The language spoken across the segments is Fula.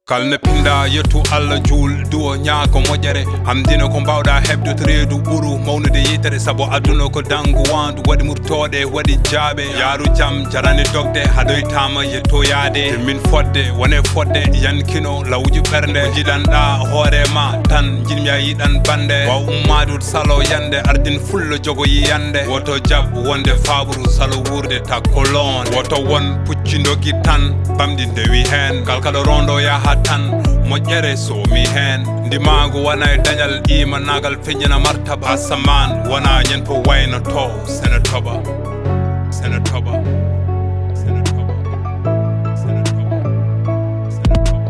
kalne pinda yettu Allah juul duo nyaako moƴƴere hamdina ko mbawɗa hebde to reedu ɓuru mawnude yitere sabu aduna ko dangu wandu waɗi murtoɗe waɗi jaaɓe yaaru jam jarani dogde haɗoytama yettoyade min fodde wone fodde yankino lawuji ɓernde ko jiɗanɗa hoorema tan jiɗmi a yiɗan bande waw ummadude salo yande ardin fullo jogo yiyande woto jab wonde faɓuru salo wurde takkolon woto won puccindogi tan bamɗi ndewi hen kal kaɗo rondo yaha tan moƴƴere somi hen ndimago wona e dañal ima nagal feññina martaba asaman wona ñen po wayno to sene toɓa sene toɓa sene toɓa sene toɓa sene toɓa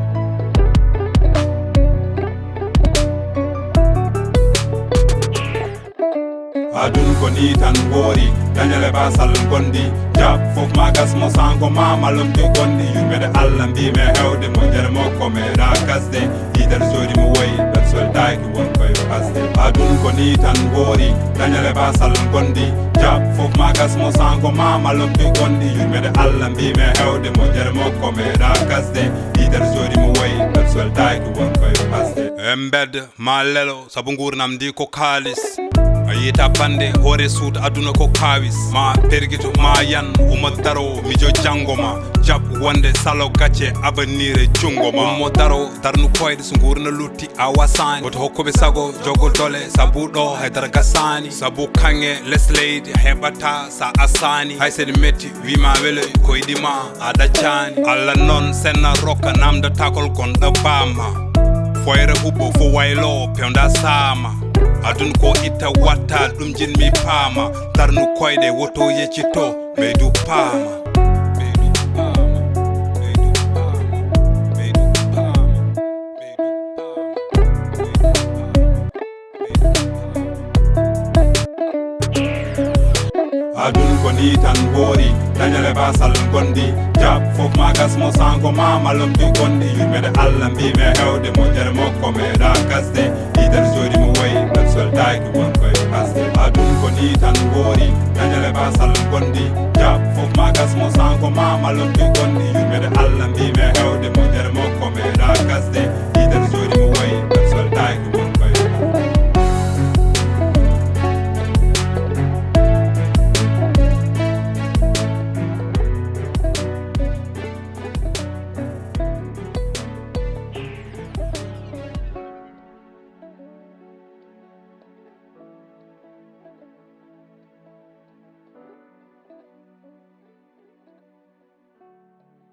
adun ko ni tan woori dañale basal gondi jab fof magas mo sango mamalum bi gondi yumede Allah mbime hewde moƴƴere makko meeɗa gasde yitere jooɗi mo woyi ɓen soldaki won koye basde adun ko ni tan woori dañale basal gondi jab fof magas mo sango mamalum bi gondi yumede Allah mbime hewde moƴƴere makko meeɗa gasde yitere jooɗi mo woyi ɓen soldaki won koye basde embedde ma lelo sabu gurnam ndi ko kalis a yita bande hoore suudu aduna ko kawis ma perguito ma yan uma daro mijo jango ma jab wonde salo gacce avenir e jungo ma mo daro darnu koyde so gurna lutti a wasani woto hokkuɓe sago jogo dole sabu ɗo haydara gasani sabu kange les leydi heɓata sa asani hay sede metti wima weloy koyɗima a ɗaccani Allah noon senna rokka namdatakol gonɗo bama foyre huɓɓo fo waylo pewda sama adun ko itta watta ɗum jinmi paama darnu koyɗe woto yeccito ɓeydu paama adun ko ni tan woori dañale basal gondi jab fof magas mo sango mamalum bi gondi yumede Allah mbime hewde moƴƴere makko meeɗa gasde yitere jooɗi mo woyi ɓen soldaki won koye basde adun ko ni tan woori dañale basal gondi jab fof magas mo sango mamalum bi gondi yumede Allah mbime hewde moƴƴere makko meeɗa gasde yitere jooɗi mo woyi ɓen soldaki